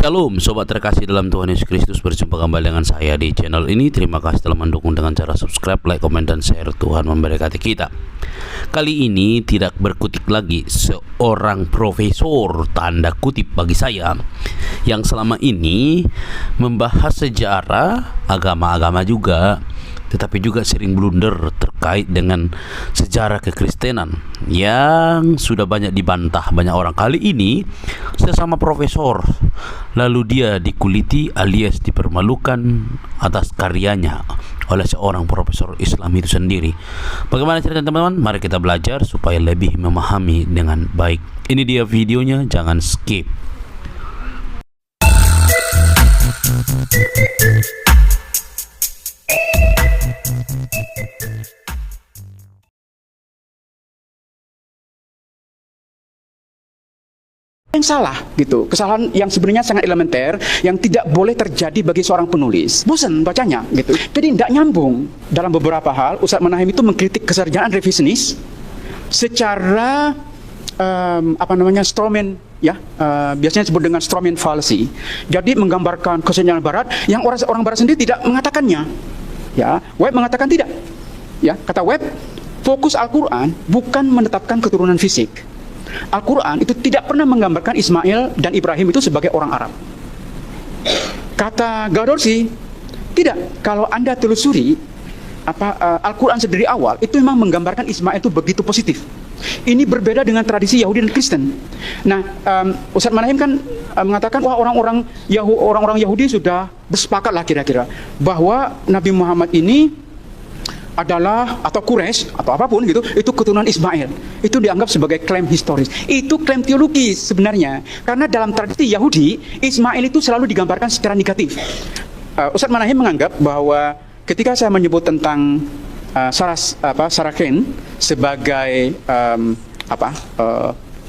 Shalom sobat terkasih dalam Tuhan Yesus Kristus, berjumpa kembali dengan saya di channel ini. Terima kasih telah mendukung dengan cara subscribe, like, komen, dan share. Tuhan memberkati kita. Kali ini tidak berkutik lagi seorang profesor tanda kutip bagi saya yang selama ini membahas sejarah agama-agama juga, tetapi juga sering blunder terkait dengan sejarah kekristenan yang sudah banyak dibantah banyak orang. Kali ini sesama profesor, lalu dia dikuliti alias dipermalukan atas karyanya oleh seorang profesor Islam itu sendiri. Bagaimana cerita teman-teman? Mari kita belajar supaya lebih memahami dengan baik. Ini dia videonya, jangan skip. Yang salah gitu, kesalahan yang sebenarnya sangat elementer yang tidak boleh terjadi bagi seorang penulis. Bosan bacanya gitu. Jadi tidak nyambung. Dalam beberapa hal Ustadz Manahem itu mengkritik kesarjanaan revisionis secara strawman ya, biasanya disebut dengan strawman fallacy. Jadi menggambarkan kesarjanaan barat yang orang barat sendiri tidak mengatakannya. Ya, Webb mengatakan tidak. Ya, kata Webb, fokus Al-Qur'an bukan menetapkan keturunan fisik. Al-Quran itu tidak pernah menggambarkan Ismail dan Ibrahim itu sebagai orang Arab. Kata Gadorsi, tidak. Kalau Anda telusuri Al-Quran sedari awal itu memang menggambarkan Ismail itu begitu positif. Ini berbeda dengan tradisi Yahudi dan Kristen. Nah, Ustadz Manahem kan mengatakan, wah orang-orang Yahudi sudah bersepakat lah kira-kira bahwa Nabi Muhammad ini adalah, atau Quraisy atau apapun gitu, itu keturunan Ismail. Itu dianggap sebagai klaim historis. Itu klaim teologis sebenarnya, karena dalam tradisi Yahudi Ismail itu selalu digambarkan secara negatif. Ustadz Manahem menganggap bahwa ketika saya menyebut tentang Sarah Kane sebagai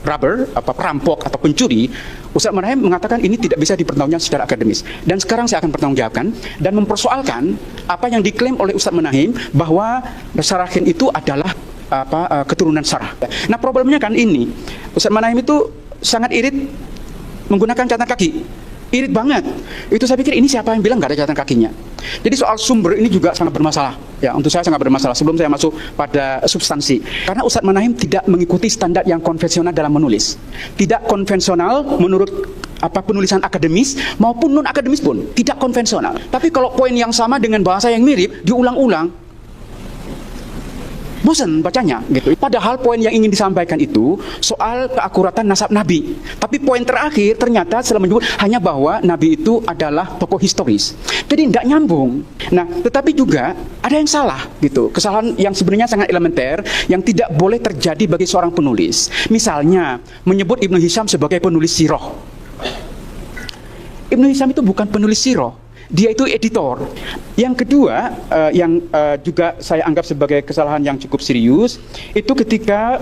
robber, perampok atau pencuri, Ustadz Manahem mengatakan ini tidak bisa dipertanggungjawabkan secara akademis. Dan sekarang saya akan pertanggungjawabkan dan mempersoalkan apa yang diklaim oleh Ustadz Manahem bahwa Sarah Kane itu adalah keturunan Sarah. Nah, problemnya kan ini, Ustadz Manahem itu sangat irit menggunakan catatan kaki. Irit banget. Itu saya pikir, ini siapa yang bilang nggak ada catatan kakinya? Jadi soal sumber ini juga sangat bermasalah. Ya, untuk saya sangat bermasalah sebelum saya masuk pada substansi. Karena Ustadz Manahem tidak mengikuti standar yang konvensional dalam menulis. Tidak konvensional menurut penulisan akademis maupun non akademis pun tidak konvensional. Tapi kalau poin yang sama dengan bahasa yang mirip diulang-ulang, bosan bacanya gitu. Padahal poin yang ingin disampaikan itu soal keakuratan nasab Nabi. Tapi poin terakhir ternyata setelah menyebut hanya bahwa Nabi itu adalah tokoh historis. Jadi tidak nyambung. Nah, tetapi juga ada yang salah gitu. Kesalahan yang sebenarnya sangat elementer yang tidak boleh terjadi bagi seorang penulis. Misalnya menyebut Ibnu Hisham sebagai penulis sirah. Ibnu Hisham itu bukan penulis sirah. Dia itu editor. Yang kedua, yang juga saya anggap sebagai kesalahan yang cukup serius, itu ketika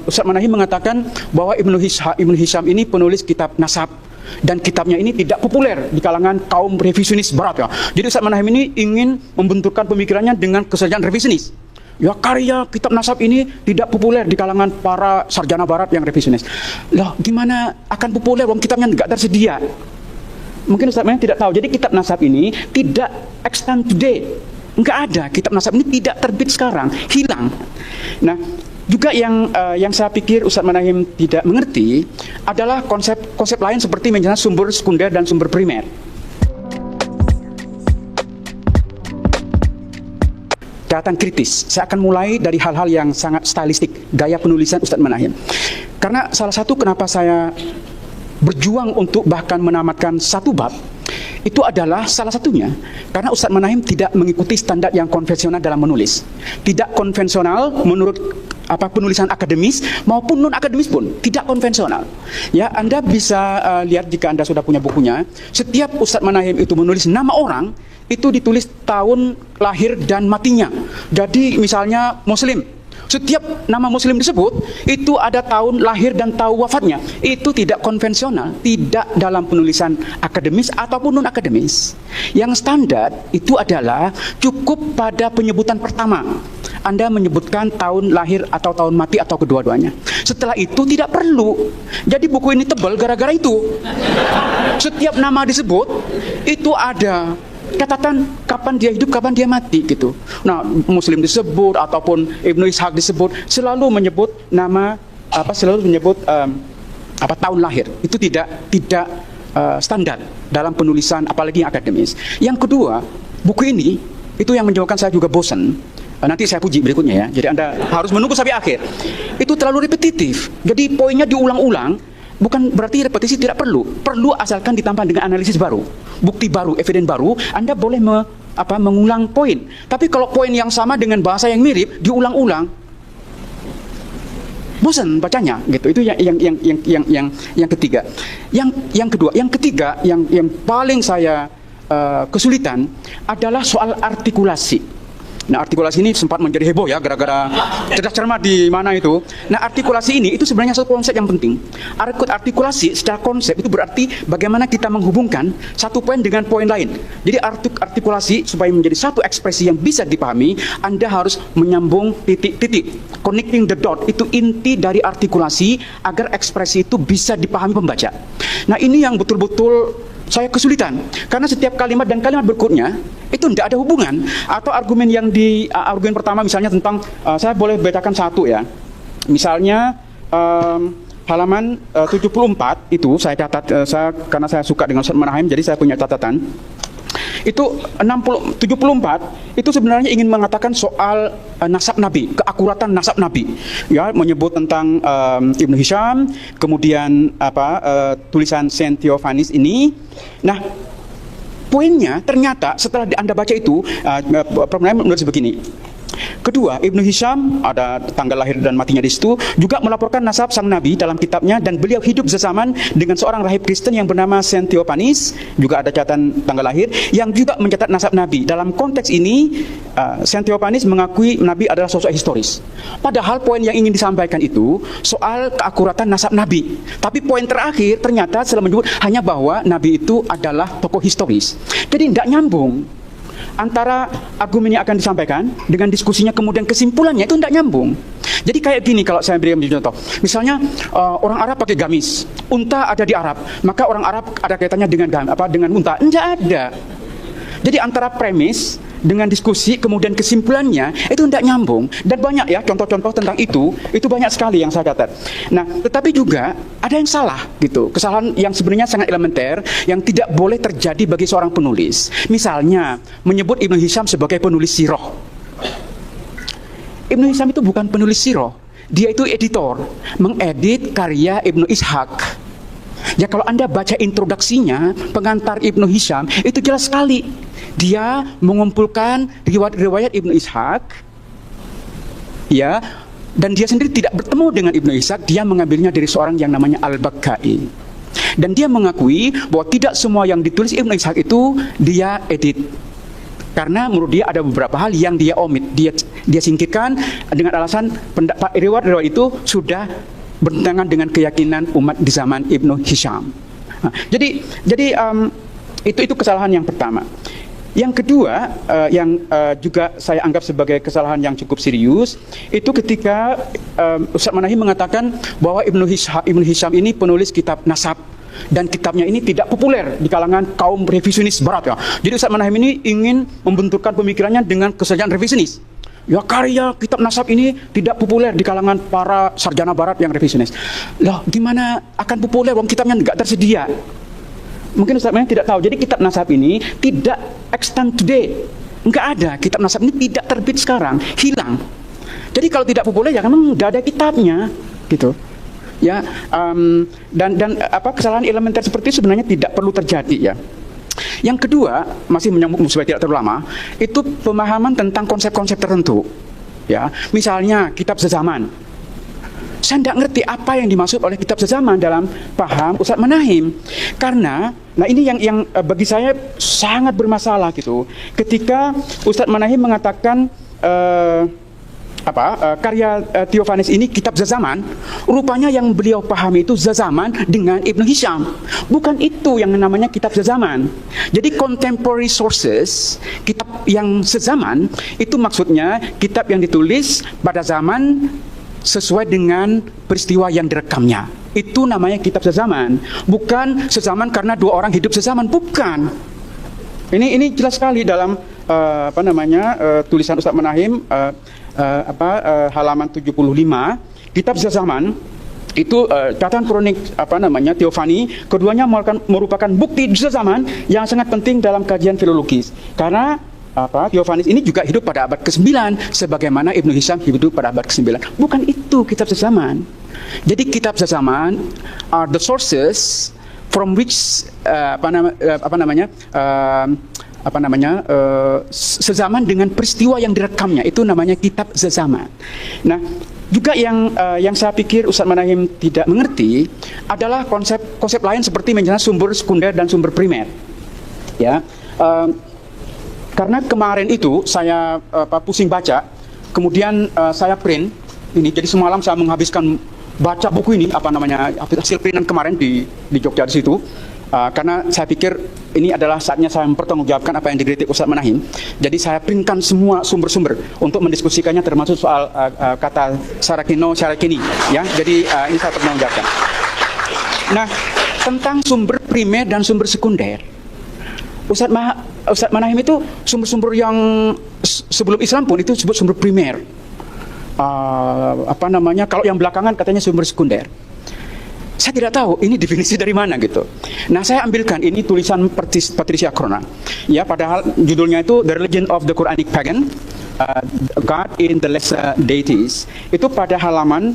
Ustadz Manahem mengatakan bahwa Ibnu Hisham ini penulis kitab nasab, dan kitabnya ini tidak populer di kalangan kaum revisionis barat ya. Jadi Ustadz Manahem ini ingin membenturkan pemikirannya dengan kesarjanaan revisionis. Ya, karya kitab nasab ini tidak populer di kalangan para sarjana barat yang revisionis. Loh, gimana akan populer wong kitabnya nggak tersedia? Mungkin Ustadz Manahem tidak tahu. Jadi kitab nasab ini tidak extant today. Enggak ada. Kitab nasab ini tidak terbit sekarang, hilang. Nah, juga yang saya pikir Ustadz Manahem tidak mengerti adalah konsep lain seperti misalnya sumber sekunder dan sumber primer. Catatan kritis. Saya akan mulai dari hal-hal yang sangat stylistik, gaya penulisan Ustadz Manahem. Karena salah satu kenapa saya berjuang untuk bahkan menamatkan satu bab itu adalah salah satunya karena Ustadz Manahem tidak mengikuti standar yang konvensional dalam menulis. Tidak konvensional menurut penulisan akademis maupun non akademis pun tidak konvensional. Ya, Anda bisa lihat jika Anda sudah punya bukunya. Setiap Ustadz Manahem itu menulis nama orang itu ditulis tahun lahir dan matinya. Jadi misalnya Muslim, setiap nama Muslim disebut itu ada tahun lahir dan tahun wafatnya. Itu tidak konvensional, tidak dalam penulisan akademis ataupun non akademis. Yang standar itu adalah cukup pada penyebutan pertama. Anda menyebutkan tahun lahir atau tahun mati atau kedua-duanya. Setelah itu tidak perlu. Jadi buku ini tebal gara-gara itu. Setiap nama disebut itu ada catatan kapan dia hidup, kapan dia mati gitu. Nah, Muslim disebut ataupun Ibnu Ishaq disebut, selalu menyebut nama selalu menyebut tahun lahir. Itu tidak standar dalam penulisan apalagi yang akademis. Yang kedua, buku ini itu yang menyebabkan saya juga bosan. Nanti saya puji berikutnya ya. Jadi Anda harus menunggu sampai akhir. Itu terlalu repetitif. Jadi poinnya diulang-ulang. Bukan berarti repetisi tidak perlu. Perlu asalkan ditambah dengan analisis baru, bukti baru, eviden baru. Anda boleh mengulang poin. Tapi kalau poin yang sama dengan bahasa yang mirip diulang-ulang, bosan bacanya gitu. Itu yang ketiga. Yang kedua, yang ketiga yang paling saya kesulitan adalah soal artikulasi. Nah, artikulasi ini sempat menjadi heboh ya gara-gara cerdas cermat di mana itu. Nah, artikulasi ini itu sebenarnya satu konsep yang penting. Artikulasi secara konsep itu berarti bagaimana kita menghubungkan satu poin dengan poin lain. Jadi artikulasi supaya menjadi satu ekspresi yang bisa dipahami, Anda harus menyambung titik-titik. Connecting the dot itu inti dari artikulasi agar ekspresi itu bisa dipahami pembaca. Nah, ini yang betul-betul saya kesulitan karena setiap kalimat dan kalimat berikutnya itu tidak ada hubungan. Atau argumen yang argumen pertama misalnya tentang saya boleh bacakan satu ya. Misalnya halaman 74 itu saya catat, karena saya suka dengan Ustaz Manahem, jadi saya punya catatan. Itu 74 itu sebenarnya ingin mengatakan soal nasab Nabi, keakuratan nasab Nabi. Ya, menyebut tentang Ibnu Hisham, kemudian tulisan Saint Theophanes ini. Nah, poinnya ternyata setelah Anda baca itu, pertanyaan menulis begini. Kedua, Ibnu Hisham ada tanggal lahir dan matinya di situ, juga melaporkan nasab sang Nabi dalam kitabnya, dan beliau hidup sezaman dengan seorang rahib Kristen yang bernama Saint Theophanes, juga ada catatan tanggal lahir, yang juga mencatat nasab Nabi. Dalam konteks ini, Saint Theophanes mengakui Nabi adalah sosok historis. Padahal poin yang ingin disampaikan itu soal keakuratan nasab Nabi. Tapi poin terakhir ternyata selalu menyebut hanya bahwa Nabi itu adalah tokoh historis. Jadi tidak nyambung antara argumen yang akan disampaikan dengan diskusinya, kemudian kesimpulannya itu tidak nyambung. Jadi kayak gini kalau saya beri contoh. Misalnya orang Arab pakai gamis, unta ada di Arab, maka orang Arab ada kaitannya dengan unta? Tidak ada. Jadi antara premis dengan diskusi kemudian kesimpulannya itu tidak nyambung, dan banyak ya contoh-contoh tentang itu banyak sekali yang saya catat. Nah, tetapi juga ada yang salah gitu, kesalahan yang sebenarnya sangat elementer yang tidak boleh terjadi bagi seorang penulis. Misalnya menyebut Ibnu Hisham sebagai penulis sirah. Ibnu Hisham itu bukan penulis sirah, dia itu editor, mengedit karya Ibnu Ishaq. Ya, kalau Anda baca introduksinya, pengantar Ibnu Hisham, itu jelas sekali. Dia mengumpulkan riwayat-riwayat Ibnu Ishaq, ya, dan dia sendiri tidak bertemu dengan Ibnu Ishaq, dia mengambilnya dari seorang yang namanya Al-Bakkai. Dan dia mengakui bahwa tidak semua yang ditulis Ibnu Ishaq itu dia edit. Karena menurut dia ada beberapa hal yang dia omit, dia singkirkan dengan alasan riwayat-riwayat itu sudah bertentangan dengan keyakinan umat di zaman Ibnu Hisham. Nah, jadi itu kesalahan yang pertama. Yang kedua, yang juga saya anggap sebagai kesalahan yang cukup serius, itu ketika Ustaz Manahem mengatakan bahwa Ibnu Hisham ini penulis kitab nasab, dan kitabnya ini tidak populer di kalangan kaum revisionis barat ya. Jadi Ustaz Manahem ini ingin membenturkan pemikirannya dengan kesejahteraan revisionis. Ya, karya kitab nasab ini tidak populer di kalangan para sarjana barat yang revisionis. Loh, gimana akan populer wong kitabnya nggak tersedia? Mungkin Ustaz Manahem tidak tahu. Jadi kitab nasab ini tidak extant today. Nggak ada. Kitab nasab ini tidak terbit sekarang, hilang. Jadi kalau tidak populer ya memang nggak ada kitabnya, gitu. Ya, kesalahan elementer seperti itu sebenarnya tidak perlu terjadi ya. Yang kedua, masih menyambung supaya tidak terlalu lama, itu pemahaman tentang konsep-konsep tertentu. Ya, misalnya kitab sezaman. Saya tidak ngerti apa yang dimaksud oleh kitab sezaman dalam paham Ustaz Manahem. Karena, nah ini yang bagi saya sangat bermasalah gitu. Ketika Ustaz Manahem mengatakan karya Theophanes ini kitab zazaman, rupanya yang beliau pahami itu zazaman dengan Ibnu Hisham. Bukan itu yang namanya kitab zazaman. Jadi contemporary sources, kitab yang sezaman, itu maksudnya kitab yang ditulis pada zaman sesuai dengan peristiwa yang direkamnya. Itu namanya kitab sezaman. Bukan sezaman karena dua orang hidup sezaman, bukan. Ini jelas sekali dalam tulisan Ustadz Manahim halaman 75, kitab sezaman itu catatan kronik Teofani, keduanya merupakan bukti sezaman yang sangat penting dalam kajian filologis. Karena Teofanis ini juga hidup pada abad ke-9 sebagaimana Ibnu Hisham hidup pada abad ke-9. Bukan itu kitab sezaman. Jadi kitab sezaman are the sources from which sezaman dengan peristiwa yang direkamnya, itu namanya kitab sezaman. Nah, juga yang saya pikir Ustadz Manahim tidak mengerti adalah konsep lain seperti misalnya sumber sekunder dan sumber primer. Ya, karena kemarin itu saya pusing baca, kemudian saya print ini. Jadi semalam saya menghabiskan baca buku ini, hasil printan kemarin di Jogja di situ. Karena saya pikir ini adalah saatnya saya mempertanggungjawabkan apa yang dikritik Ustadz Manahim. Jadi saya printkan semua sumber-sumber untuk mendiskusikannya, termasuk soal kata Sarakini, ya. Jadi ini saya pertanggungjawabkan. Nah, tentang sumber primer dan sumber sekunder, Ustadz Manahim itu sumber-sumber yang sebelum Islam pun itu disebut sumber primer. Kalau yang belakangan katanya sumber sekunder. Saya tidak tahu ini definisi dari mana gitu. Nah, saya ambilkan ini tulisan Patricia Crona. Ya, padahal judulnya itu The Religion of the Quranic Pagan, God in the Lesser Deities. Itu pada halaman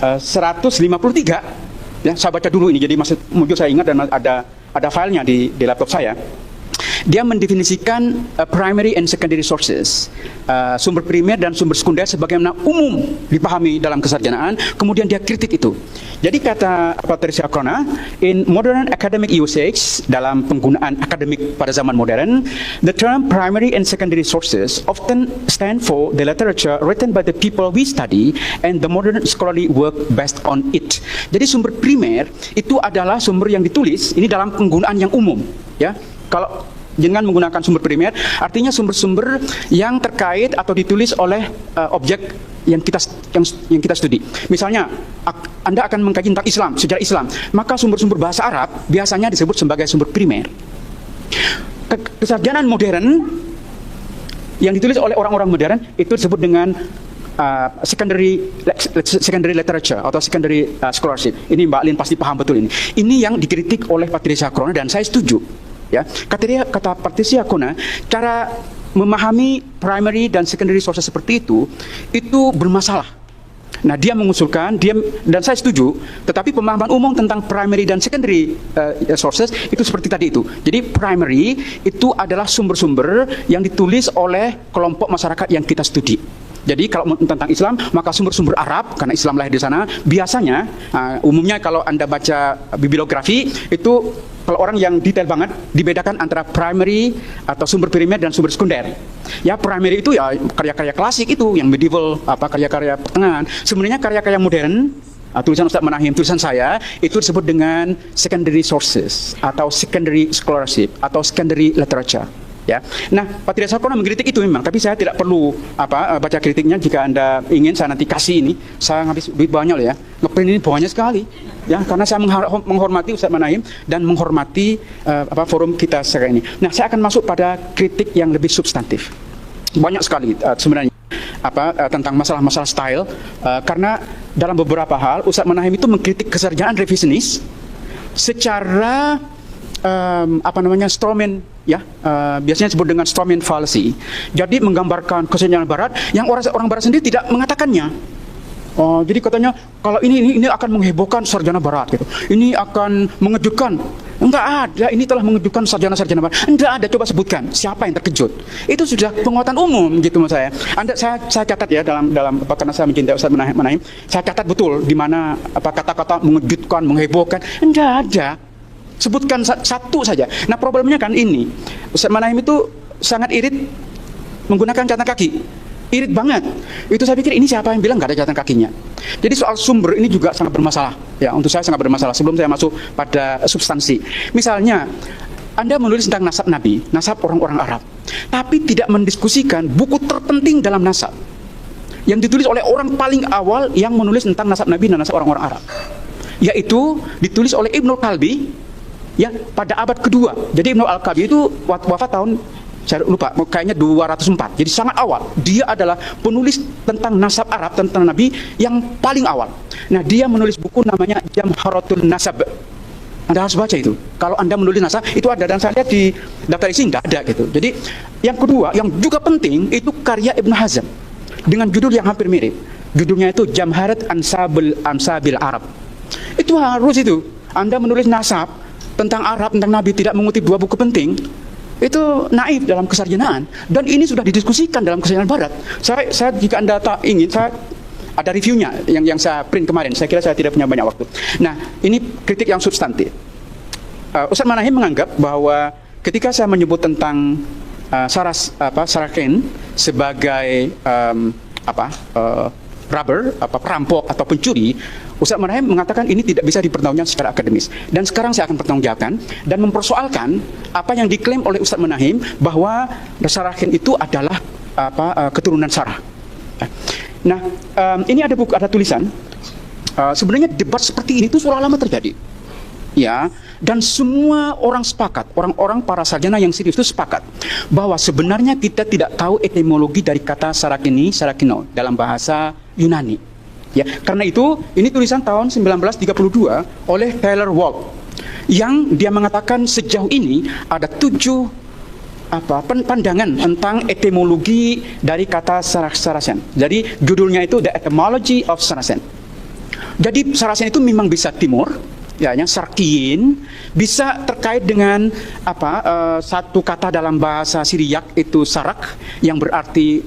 153. Ya, saya baca dulu ini. Jadi mungkin saya ingat dan ada filenya di laptop saya. Dia mendefinisikan primary and secondary sources, sumber primer dan sumber sekunder sebagaimana umum dipahami dalam kesarjanaan. Kemudian dia kritik itu. Jadi kata Patricia Crona, in modern academic usage, dalam penggunaan akademik pada zaman modern, the term primary and secondary sources often stand for the literature written by the people we study and the modern scholarly work based on it. Jadi sumber primer itu adalah sumber yang ditulis ini dalam penggunaan yang umum, ya. Kalau dengan menggunakan sumber primer, artinya sumber-sumber yang terkait atau ditulis oleh objek yang kita studi. Misalnya, Anda akan mengkaji tentang Islam, sejarah Islam, maka sumber-sumber bahasa Arab biasanya disebut sebagai sumber primer. Kesarjanaan modern yang ditulis oleh orang-orang modern itu disebut dengan secondary literature atau secondary scholarship. Ini Mbak Lin pasti paham betul ini. Ini yang dikritik oleh Patricia Crona dan saya setuju. Ya, kata Patricia Crona, cara memahami primary dan secondary sources seperti itu bermasalah. Nah, dia mengusulkan, dan saya setuju, tetapi pemahaman umum tentang primary dan secondary sources itu seperti tadi itu. Jadi primary itu adalah sumber-sumber yang ditulis oleh kelompok masyarakat yang kita studi. Jadi kalau tentang Islam, maka sumber-sumber Arab, karena Islam lahir di sana, biasanya, umumnya kalau Anda baca bibliografi, itu kalau orang yang detail banget, dibedakan antara primary atau sumber primer dan sumber sekunder. Ya, primary itu ya karya-karya klasik itu, yang medieval, karya-karya pertengahan. Sebenarnya karya-karya modern, tulisan Ustadz Manahim, tulisan saya, itu disebut dengan secondary sources, atau secondary scholarship, atau secondary literature. Ya, nah Patricia Crona mengkritik itu memang, tapi saya tidak perlu baca kritiknya. Jika Anda ingin, saya nanti kasih ini. Saya ngabis duit banyak loh ya, ngeprint ini banyak sekali. Ya, karena saya menghormati Ustadz Manahim dan menghormati forum kita sekarang ini. Nah, saya akan masuk pada kritik yang lebih substantif. Banyak sekali sebenarnya tentang masalah-masalah style, karena dalam beberapa hal Ustadz Manahim itu mengkritik kesarjanaan revisionis secara strawman, ya, biasanya disebut dengan strawman fallacy. Jadi menggambarkan kesarjanaan Barat yang orang Barat sendiri tidak mengatakannya. Jadi katanya kalau ini akan menghebohkan sarjana Barat gitu. Ini akan mengejutkan. Enggak ada, ini telah mengejutkan sarjana-sarjana Barat. Enggak ada, coba sebutkan siapa yang terkejut. Itu sudah penguatan umum gitu menurut saya. Saya catat ya dalam karena saya mencintai Ustadz Manahim, saya catat betul di mana kata-kata mengejutkan, menghebohkan. Enggak ada. Sebutkan satu saja. Nah, problemnya kan ini, Ustadz Manahim itu sangat irit menggunakan catatan kaki. Irit banget. Itu saya pikir ini siapa yang bilang nggak ada catatan kakinya. Jadi soal sumber ini juga sangat bermasalah. Ya, untuk saya sangat bermasalah. Sebelum saya masuk pada substansi. Misalnya, Anda menulis tentang nasab Nabi, nasab orang-orang Arab, tapi tidak mendiskusikan buku terpenting dalam nasab, yang ditulis oleh orang paling awal yang menulis tentang nasab Nabi dan nasab orang-orang Arab, yaitu ditulis oleh Ibnul Qalbi ya pada abad kedua. Jadi Ibnul Qalbi itu wafat tahun, saya lupa, kayaknya 204. Jadi sangat awal. Dia adalah penulis tentang nasab Arab, tentang Nabi yang paling awal. Nah, dia menulis buku namanya Jamharatul Nasab. Anda harus baca itu. Kalau Anda menulis nasab, itu ada, dan saya lihat di daftar isi nggak ada gitu. Jadi yang kedua, yang juga penting, itu karya Ibn Hazm dengan judul yang hampir mirip. Judulnya itu Jamharat Ansabil Arab. Itu harus itu. Anda menulis nasab tentang Arab, tentang Nabi, tidak mengutip dua buku penting, itu naif dalam kesarjanaan, dan ini sudah didiskusikan dalam kesarjanaan Barat. Saya jika Anda ingin, saya ada reviewnya yang saya print kemarin. Saya kira saya tidak punya banyak waktu. Nah, ini kritik yang substantif. Ustaz Manahem menganggap bahwa ketika saya menyebut tentang Saraken sebagai robber, perampok atau pencuri, Ustaz Manahem mengatakan ini tidak bisa dipertanggungjawabkan secara akademis. Dan sekarang saya akan pertanggungjawabkan dan mempersoalkan apa yang diklaim oleh Ustaz Manahem bahwa Saraken itu adalah keturunan Sarah. Nah, ini ada tulisan. Sebenarnya debat seperti ini itu sudah lama terjadi, ya. Dan semua orang sepakat, orang-orang para sarjana yang serius itu sepakat bahwa sebenarnya kita tidak tahu etimologi dari kata Sarakino dalam bahasa Yunani. Ya, karena itu ini tulisan tahun 1932 oleh Taylor Walt yang dia mengatakan sejauh ini ada 7 pandangan tentang etimologi dari kata Saracen. Jadi judulnya itu The Etymology of Saracen. Jadi Saracen itu memang bisa timur, ya, yang Sarkiin, bisa terkait dengan satu kata dalam bahasa Syriak itu Sarak yang berarti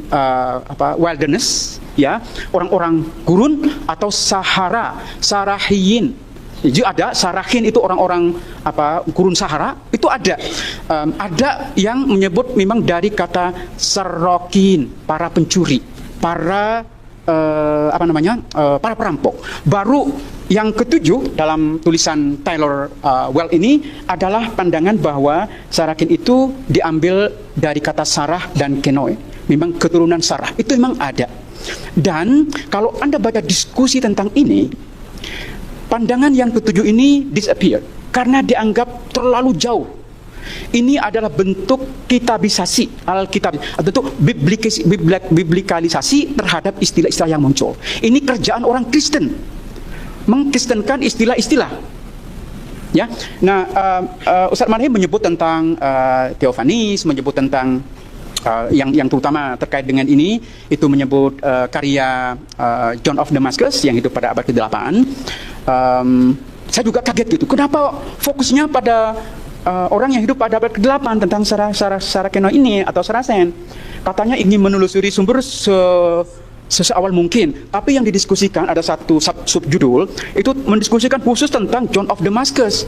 wilderness, ya, orang-orang gurun, atau Sahara, Sarahiyin. Jadi ada Sarahin itu orang-orang gurun Sahara, itu ada. Ada yang menyebut memang dari kata Sarokin, para pencuri, para para perampok. Baru yang ketujuh dalam tulisan Taylor Well ini adalah pandangan bahwa Sarakin itu diambil dari kata Sarah dan Kenoi, memang keturunan Sarah, itu memang ada. Dan kalau Anda baca diskusi tentang ini, pandangan yang ketujuh ini disappear karena dianggap terlalu jauh. Ini adalah bentuk kitabisasi, alkitab, bentuk biblikalisasi terhadap istilah-istilah yang muncul. Ini kerjaan orang Kristen, mengkristenkan istilah-istilah. Ya, nah, Ustaz Manahem menyebut tentang Theophanes, menyebut tentang yang terutama terkait dengan ini, itu menyebut karya John of Damascus yang hidup pada abad ke-8. Saya juga kaget gitu, kenapa fokusnya pada orang yang hidup pada abad ke-8 tentang Sarakeno ini atau Saracen. Katanya ingin menelusuri sumber seawal mungkin, tapi yang didiskusikan ada satu subjudul itu mendiskusikan khusus tentang John of Damascus.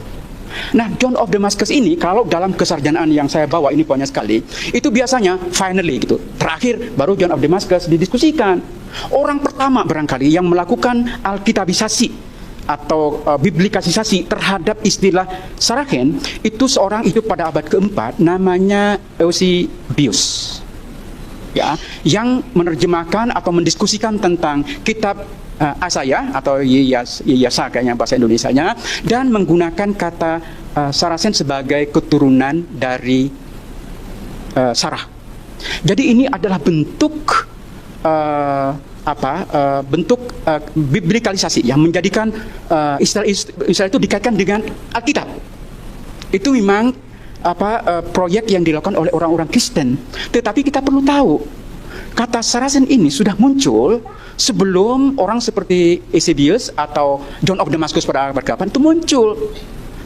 Nah, John of Damascus ini kalau dalam kesarjanaan yang saya bawa ini banyak sekali, itu biasanya finally gitu, terakhir baru John of Damascus didiskusikan. Orang pertama barangkali yang melakukan alkitabisasi atau biblikasisasi terhadap istilah Saraken itu seorang itu pada abad keempat, namanya Eusebius, ya, yang menerjemahkan atau mendiskusikan tentang kitab Asaya atau Yasa kayaknya bahasa Indonesianya, dan menggunakan kata Saracen sebagai keturunan dari Sarah. Jadi ini adalah bentuk bentuk biblikalisasi yang menjadikan istilah itu dikaitkan dengan Alkitab. Itu memang proyek yang dilakukan oleh orang-orang Kristen. Tetapi kita perlu tahu, kata Saracen ini sudah muncul sebelum orang seperti Eusebius atau John of Damascus pada abad ke-8 itu muncul.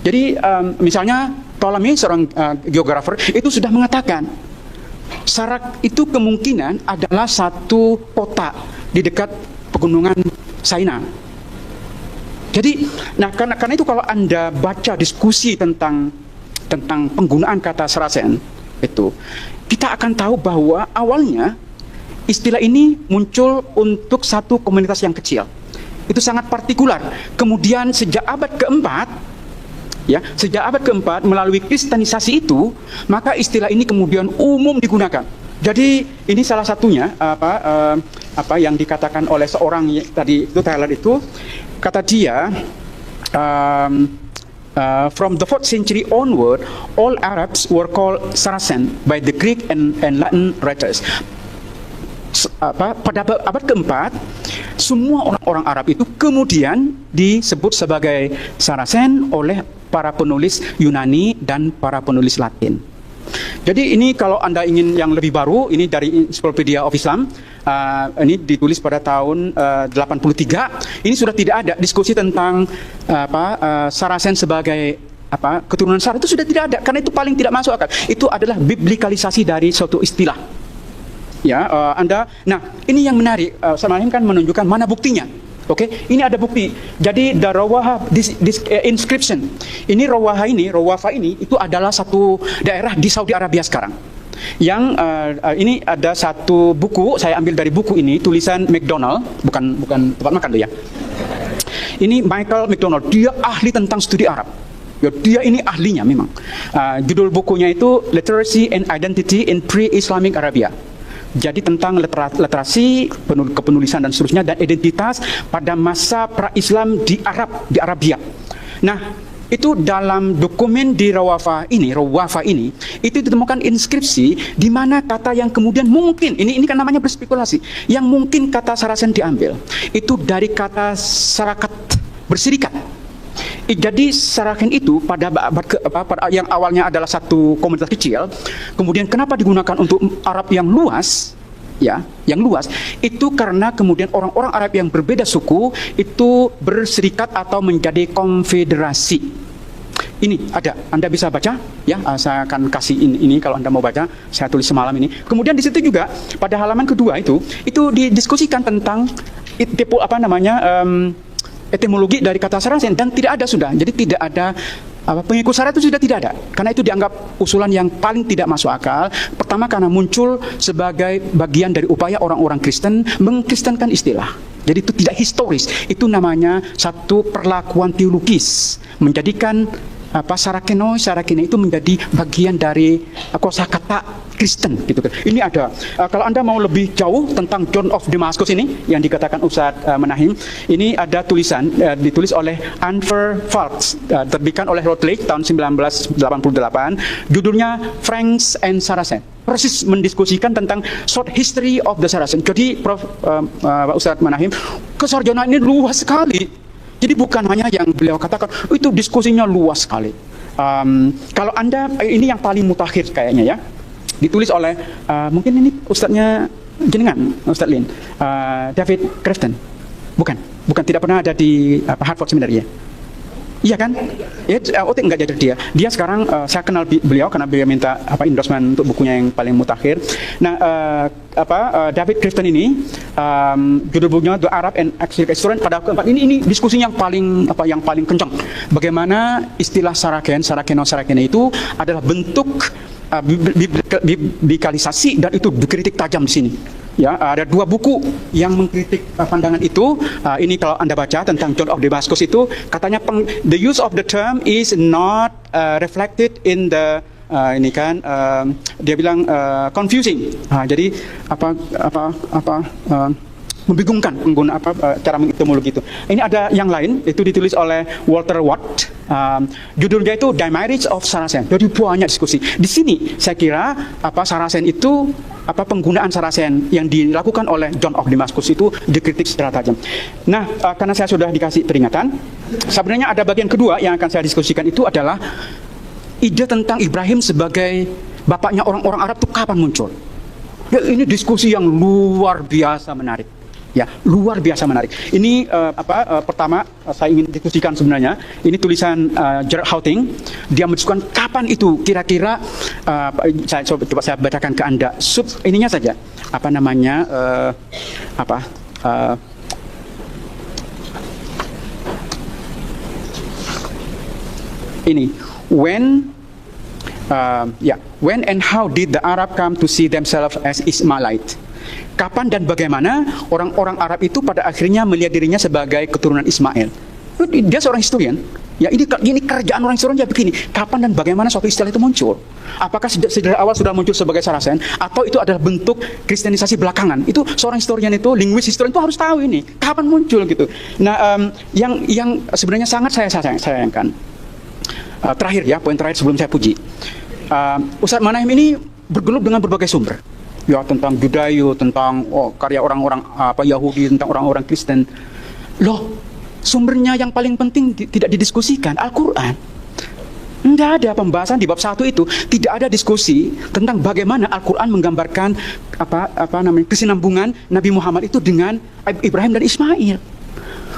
Jadi misalnya Ptolemy, seorang geografer, itu sudah mengatakan Sarak itu kemungkinan adalah satu kota di dekat pegunungan Saina. Jadi, nah karena itu kalau Anda baca diskusi tentang penggunaan kata Saracen itu, kita akan tahu bahwa awalnya istilah ini muncul untuk satu komunitas yang kecil. Itu sangat partikular. Kemudian sejak abad keempat, ya, sejak abad keempat melalui kristenisasi itu, maka istilah ini kemudian umum digunakan. Jadi ini salah satunya apa yang dikatakan oleh seorang tadi itu Tyler itu, kata dia from the 4th century onward all Arabs were called Saracen by the Greek and Latin writers. Pada abad keempat semua orang-orang Arab itu kemudian disebut sebagai Saracen oleh para penulis Yunani dan para penulis Latin. Jadi ini kalau Anda ingin yang lebih baru, ini dari Encyclopedia of Islam, ini ditulis pada tahun 83. Ini sudah tidak ada diskusi tentang Saracen sebagai keturunan Saracen, itu sudah tidak ada, karena itu paling tidak masuk akal. Itu adalah biblikalisasi dari suatu istilah. Ya, nah ini yang menarik. Samarim kan menunjukkan mana buktinya. Oke, ini ada bukti. Jadi the Rawaha inscription. Ini Rawaha ini itu adalah satu daerah di Saudi Arabia sekarang. Yang ini ada satu buku, saya ambil dari buku ini, tulisan McDonald, bukan tempat makan tuh ya. Ini Michael McDonald, dia ahli tentang studi Arab. Ya, dia ini ahlinya memang. Judul bukunya itu Literacy and Identity in Pre-Islamic Arabia. Jadi tentang literasi, kepenulisan dan seterusnya, dan identitas pada masa pra-Islam di Arabia. Nah, itu dalam dokumen di Rawafa ini, itu ditemukan inskripsi di mana kata yang kemudian mungkin, ini kan namanya berspekulasi, yang mungkin kata Saracen diambil, itu dari kata sarakat, berserikat. Jadi Saracen itu pada yang awalnya adalah satu komunitas kecil, kemudian kenapa digunakan untuk Arab yang luas, ya, yang luas, itu karena kemudian orang-orang Arab yang berbeda suku itu berserikat atau menjadi konfederasi. Ini ada, Anda bisa baca, ya, saya akan kasih ini kalau Anda mau baca, saya tulis semalam ini. Kemudian di situ juga pada halaman kedua itu didiskusikan tentang etimologi dari kata Saracen, dan tidak ada sudah. Jadi tidak ada pengikut Saracen itu sudah tidak ada, karena itu dianggap usulan yang paling tidak masuk akal. Pertama karena muncul sebagai bagian dari upaya orang-orang Kristen mengkristenkan istilah. Jadi itu tidak historis. Itu namanya satu perlakuan teologis, menjadikan Sarakene itu menjadi bagian dari kosakata Kristen gitu kan. Ini ada. Kalau Anda mau lebih jauh tentang John of Damascus ini yang dikatakan Ustadz Menahim, ini ada tulisan ditulis oleh Anver Falks, terbitkan oleh Routledge tahun 1988. Judulnya Franks and Saracen. Persis mendiskusikan tentang short history of the Saracen. Jadi Ustadz Menahim, kesarjanaan ini luas sekali. Jadi bukan hanya yang beliau katakan, itu diskusinya luas sekali. Kalau Anda, ini yang paling mutakhir kayaknya ya, ditulis oleh, mungkin ini ustadznya jenengan, Ustadz Lin, David Crafton. Bukan, tidak pernah ada di Harvard Seminary ya. Iya kan? Ya, enggak jadi dia. Dia sekarang saya kenal beliau karena beliau minta endorsement untuk bukunya yang paling mutakhir. Nah, David Crafton ini judul bukunya The Arab and Exilic Historian. Pada keempat ini diskusi yang paling kencang. Bagaimana istilah Sarakene itu adalah bentuk biblikalisasi, dan itu dikritik tajam di sini. Ya, ada dua buku yang mengkritik pandangan itu. Ini kalau Anda baca tentang John of Damascus itu, katanya the use of the term is not reflected in the dia bilang confusing. Jadi membingungkan pengguna cara mengetimologi itu. Ini ada yang lain, itu ditulis oleh Walter Watt. Judulnya itu The Marriage of Saracen. Jadi banyak diskusi. Di sini saya kira Saracen itu penggunaan Saracen yang dilakukan oleh John of Damascus itu dikritik secara tajam. Nah, karena saya sudah dikasih peringatan, sebenarnya ada bagian kedua yang akan saya diskusikan, itu adalah ide tentang Ibrahim sebagai bapaknya orang-orang Arab itu kapan muncul. Ya, ini diskusi yang luar biasa menarik. Ya, luar biasa menarik. Ini pertama saya ingin diskusikan sebenarnya. Ini tulisan Gerard Houting. Dia mendiskusikan kapan itu kira-kira. Coba saya bacakan ke Anda. Ininya saja. Ini. When and how did the Arab come to see themselves as Ismailite? Kapan dan bagaimana orang-orang Arab itu pada akhirnya melihat dirinya sebagai keturunan Ismail? Dia seorang historian. Ya ini kerjaan orang historian begini. Kapan dan bagaimana suatu istilah itu muncul? Apakah sejak awal sudah muncul sebagai Saracen atau itu adalah bentuk kristenisasi belakangan? Itu seorang historian itu, linguis historian itu harus tahu ini. Kapan muncul gitu. Nah, yang sebenarnya sangat saya sayangkan. Terakhir ya, poin terakhir sebelum saya puji. Ustadz Manahem ini bergelut dengan berbagai sumber. Ya, tentang Judayo, tentang karya orang-orang Yahudi, tentang orang-orang Kristen. Loh, sumbernya yang paling penting tidak didiskusikan, Al-Quran. Tidak ada pembahasan di bab 1 itu, tidak ada diskusi tentang bagaimana Al-Quran menggambarkan kesinambungan Nabi Muhammad itu dengan Ibrahim dan Ismail.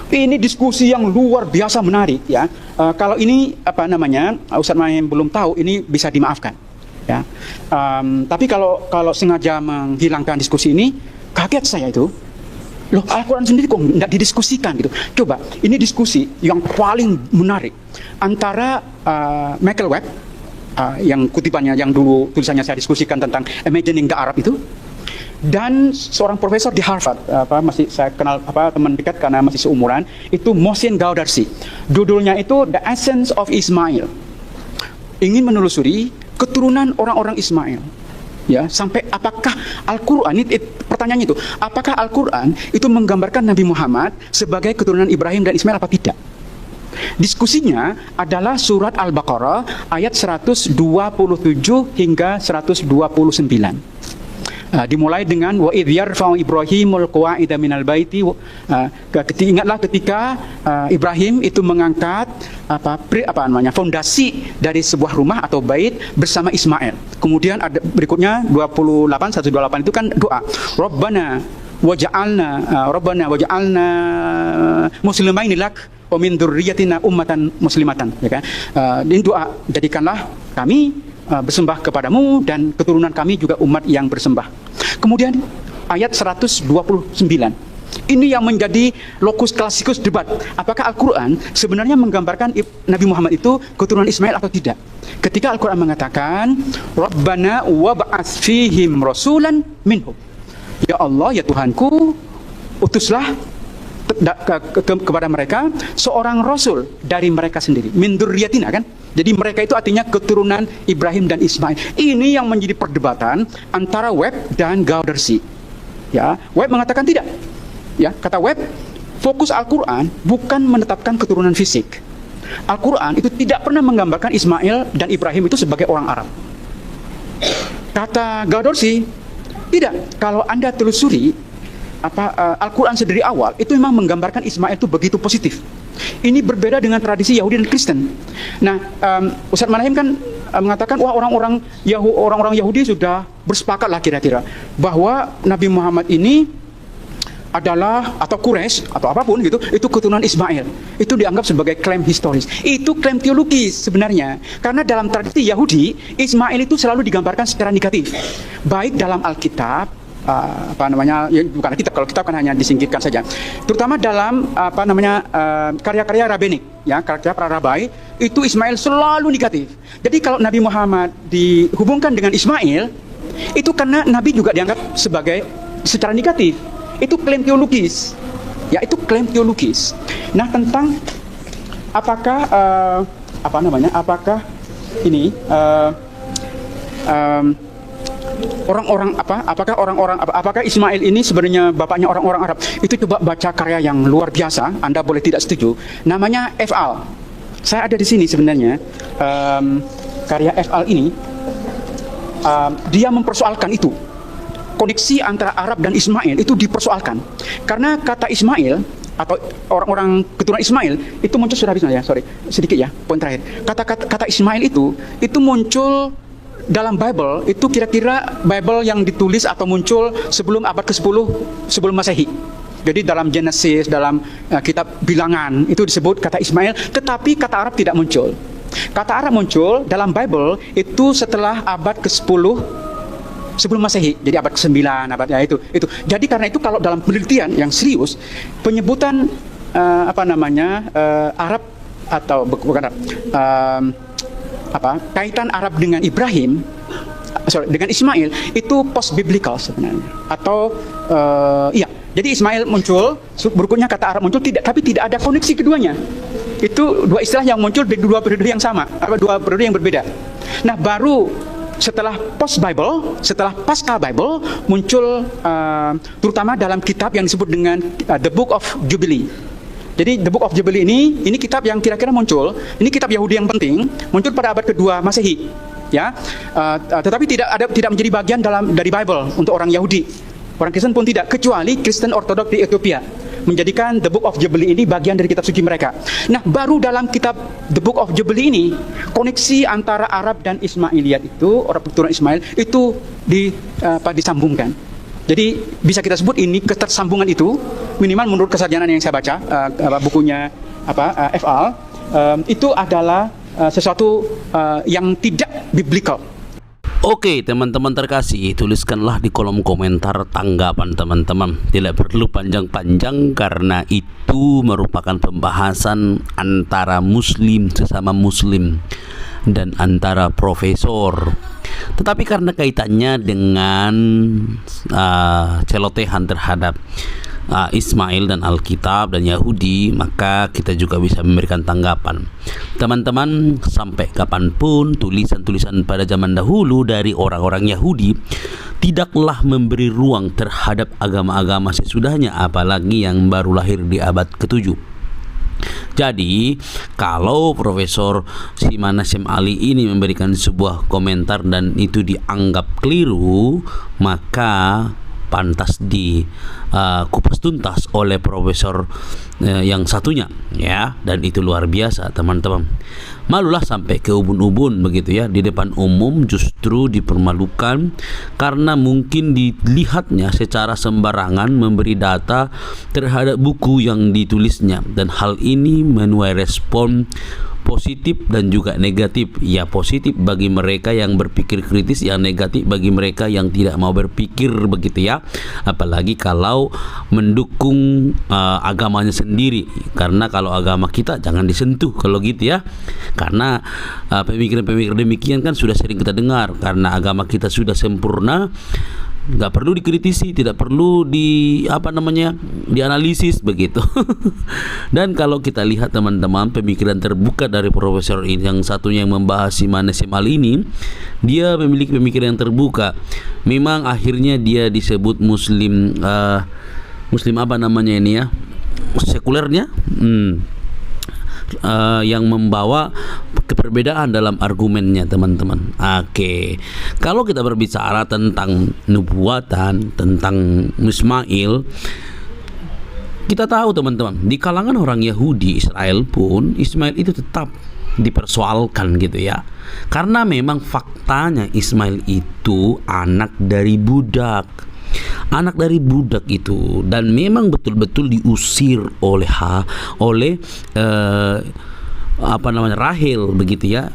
Ini diskusi yang luar biasa menarik ya. Kalau ini Ustadz Manahem belum tahu, ini bisa dimaafkan ya. Tapi kalau sengaja menghilangkan diskusi ini, kaget saya itu. Loh, Al-Quran sendiri kok tidak didiskusikan gitu. Coba, ini diskusi yang paling menarik antara Michael Webb, yang kutipannya yang dulu tulisannya saya diskusikan tentang Imagining the Arab itu, dan seorang profesor di Harvard, masih saya kenal teman dekat karena masih seumuran, itu Mohsin Gaudarsi. Judulnya itu The Essence of Ismail. Ingin menelusuri keturunan orang-orang Ismail. Ya, sampai apakah Al-Quran pertanyaannya itu, apakah Al-Quran itu menggambarkan Nabi Muhammad sebagai keturunan Ibrahim dan Ismail apa tidak? Diskusinya adalah surat Al-Baqarah ayat 127 hingga 129. Dimulai dengan wa idh yarfa'u Ibrahimul qawa'ida minal baiti. Ingatlah ketika Ibrahim itu mengangkat fondasi dari sebuah rumah atau bait bersama Ismail. Kemudian ada berikutnya 128 itu kan doa. Rabbana waj'alna muslimaini lak wa min dzurriyyatina ummatan muslimatan, ya kan? Ini doa, jadikanlah kami bersembah kepadamu dan keturunan kami juga umat yang bersembah. Kemudian ayat 129. Ini yang menjadi lokus klasikus debat. Apakah Al-Quran sebenarnya menggambarkan Nabi Muhammad itu keturunan Ismail atau tidak? Ketika Al-Quran mengatakan Rabbana wab'ats fihim rasulan minhum. Ya Allah, ya Tuhanku, utuslah kepada mereka seorang rasul dari mereka sendiri. Min dzurriyyatina, kan? Jadi mereka itu artinya keturunan Ibrahim dan Ismail. Ini yang menjadi perdebatan antara Webb dan Gaudarsi. Ya, Webb mengatakan tidak. Ya, kata Webb, fokus Al-Quran bukan menetapkan keturunan fisik. Al-Quran itu tidak pernah menggambarkan Ismail dan Ibrahim itu sebagai orang Arab. Kata Gaudarsi, tidak. Kalau Anda telusuri Al-Quran sedari awal itu memang menggambarkan Ismail itu begitu positif. Ini berbeda dengan tradisi Yahudi dan Kristen. Nah, Ustadz Manahem kan mengatakan wah orang-orang Yahudi sudah bersepakat lah kira-kira bahwa Nabi Muhammad ini adalah atau Quraisy atau apapun gitu, itu keturunan Ismail. Itu dianggap sebagai klaim historis. Itu klaim teologis sebenarnya. Karena dalam tradisi Yahudi, Ismail itu selalu digambarkan secara negatif. Baik dalam Alkitab, ya, bukan kitab, kalau kitab kan hanya disingkirkan saja. Terutama dalam karya-karya rabbinik, ya, karya para rabai, itu Ismail selalu negatif. Jadi kalau Nabi Muhammad dihubungkan dengan Ismail, itu karena Nabi juga dianggap sebagai secara negatif. Itu klaim teologis. Ya, itu klaim teologis. Nah, tentang apakah apakah Ismail ini sebenarnya bapaknya orang-orang Arab? Itu coba baca karya yang luar biasa. Anda boleh tidak setuju. Namanya F.Al. Saya ada di sini sebenarnya. Karya F.Al ini dia mempersoalkan itu. Koneksi antara Arab dan Ismail itu dipersoalkan. Karena kata Ismail atau orang-orang keturunan Ismail itu muncul sudah habis ya, sorry, sedikit ya, poin terakhir. Kata Ismail itu muncul dalam Bible, itu kira-kira Bible yang ditulis atau muncul sebelum abad ke-10 sebelum Masehi. Jadi dalam Genesis, dalam kitab Bilangan itu disebut kata Ismail, tetapi kata Arab tidak muncul. Kata Arab muncul dalam Bible itu setelah abad ke-10 sebelum Masehi, jadi abad ke-9, abadnya itu. Jadi karena itu kalau dalam penelitian yang serius, penyebutan Arab atau bukan Arab, kaitan Arab dengan Ibrahim, dengan Ismail itu post biblical sebenarnya. Atau jadi Ismail muncul, berikutnya kata Arab muncul, tapi tidak ada koneksi keduanya. Itu dua istilah yang muncul di dua periode yang sama, dua periode yang berbeda. Nah, baru setelah post Bible, setelah pasca Bible muncul terutama dalam kitab yang disebut dengan The Book of Jubilee. Jadi The Book of Jubilee ini kitab yang kira-kira muncul, ini kitab Yahudi yang penting, muncul pada abad kedua Masehi, ya. Tetapi tidak menjadi bagian dari Bible untuk orang Yahudi. Orang Kristen pun tidak, kecuali Kristen Ortodok di Ethiopia menjadikan The Book of Jubilee ini bagian dari kitab suci mereka. Nah, baru dalam kitab The Book of Jubilee ini, koneksi antara Arab dan Ismailiyat itu, orang keturunan Ismail itu disambungkan. Jadi bisa kita sebut ini ketersambungan itu, minimal menurut kesarjanaan yang saya baca, bukunya F.A. Itu adalah sesuatu yang tidak biblical. Oke teman-teman terkasih, tuliskanlah di kolom komentar tanggapan teman-teman. Tidak perlu panjang-panjang karena itu merupakan pembahasan antara muslim sesama muslim dan antara profesor. Tetapi karena kaitannya dengan celotehan terhadap Ismail dan Alkitab dan Yahudi, maka kita juga bisa memberikan tanggapan. Teman-teman, sampai kapanpun tulisan-tulisan pada zaman dahulu dari orang-orang Yahudi tidaklah memberi ruang terhadap agama-agama sesudahnya, apalagi yang baru lahir di abad ke-7. Jadi, kalau Profesor Simana Sem Ali ini memberikan sebuah komentar dan itu dianggap keliru, maka pantas kupas tuntas oleh profesor yang satunya, ya. Dan itu luar biasa teman-teman. Malulah sampai ke ubun-ubun begitu ya, di depan umum justru dipermalukan karena mungkin dilihatnya secara sembarangan memberi data terhadap buku yang ditulisnya, dan hal ini menuai respon positif dan juga negatif. Ya, positif bagi mereka yang berpikir kritis, yang negatif bagi mereka yang tidak mau berpikir begitu ya. Apalagi kalau mendukung agamanya sendiri, karena kalau agama kita jangan disentuh kalau gitu ya. Karena pemikiran-pemikiran demikian kan sudah sering kita dengar. Karena agama kita sudah sempurna, nggak perlu dikritisi, tidak perlu dianalisis begitu. Dan kalau kita lihat teman-teman, pemikiran terbuka dari profesor ini yang satunya yang membahas Simana Sem Ali ini, dia memiliki pemikiran yang terbuka. Memang akhirnya dia disebut muslim sekulernya, yang membawa keperbedaan dalam argumennya teman-teman. Oke, kalau kita berbicara tentang nubuatan, tentang Ismail, kita tahu teman-teman, di kalangan orang Yahudi Israel pun Ismail itu tetap dipersoalkan gitu ya. Karena memang faktanya Ismail itu anak dari budak. Anak dari budak itu, dan memang betul-betul diusir oleh Rahel begitu ya.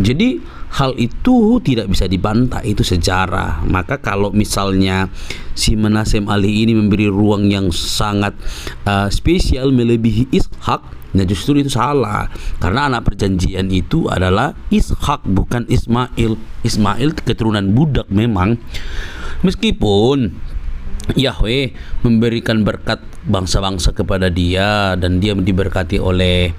Jadi hal itu tidak bisa dibantah, itu sejarah. Maka kalau misalnya si Menasem Ali ini memberi ruang yang sangat spesial melebihi Ishak, nah justru itu salah. Karena anak perjanjian itu adalah Ishak, bukan Ismail. Ismail keturunan budak memang. Meskipun Yahweh memberikan berkat bangsa-bangsa kepada dia dan dia diberkati oleh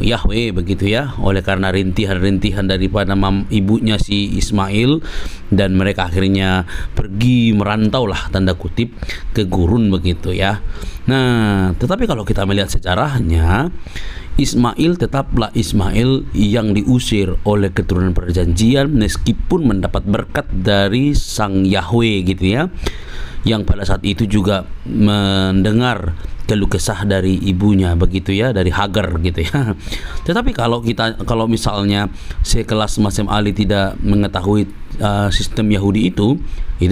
Yahweh begitu ya, oleh karena rintihan-rintihan daripada ibunya si Ismail, dan mereka akhirnya pergi merantau lah tanda kutip ke gurun begitu ya. Nah, tetapi kalau kita melihat sejarahnya, Ismail tetaplah Ismail yang diusir oleh keturunan perjanjian meskipun mendapat berkat dari sang Yahweh gitu ya, yang pada saat itu juga mendengar keluh kesah dari ibunya begitu ya, dari Hagar gitu ya. Tetapi kalau kalau misalnya sekelas Masem Ali tidak mengetahui sistem Yahudi itu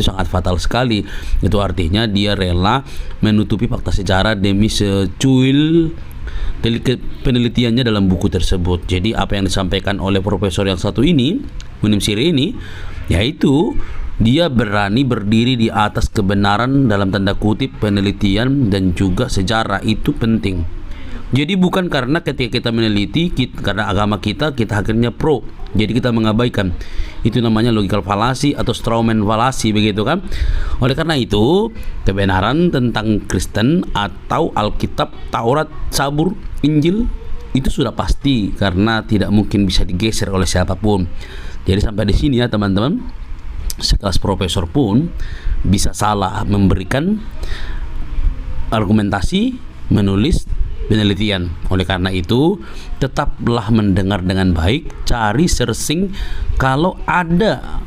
sangat fatal sekali. Itu artinya dia rela menutupi fakta sejarah demi secuil penelitiannya dalam buku tersebut. Jadi apa yang disampaikan oleh profesor yang satu ini, Munim Siri ini, yaitu dia berani berdiri di atas kebenaran dalam tanda kutip penelitian dan juga sejarah. Itu penting. Jadi bukan karena ketika kita meneliti karena agama kita akhirnya pro, jadi kita mengabaikan. Itu namanya logical fallacy atau strawman fallacy, begitu kan. Oleh karena itu, kebenaran tentang Kristen atau Alkitab, Taurat, Zabur, Injil itu sudah pasti karena tidak mungkin bisa digeser oleh siapapun. Jadi sampai di sini ya teman-teman, sekelas profesor pun bisa salah memberikan argumentasi, menulis penelitian. Oleh karena itu, tetaplah mendengar dengan baik, cari searching kalau ada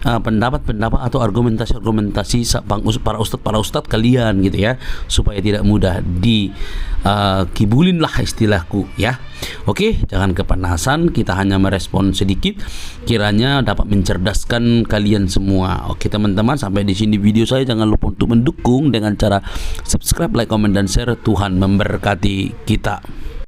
pendapat-pendapat atau argumentasi para ustadz kalian gitu ya, supaya tidak mudah dikibulin lah istilahku ya. Oke, jangan kepanasan, kita hanya merespon sedikit, kiranya dapat mencerdaskan kalian semua. Oke teman-teman, sampai di sini video saya. Jangan lupa untuk mendukung dengan cara subscribe, like, comment, dan share. Tuhan memberkati kita.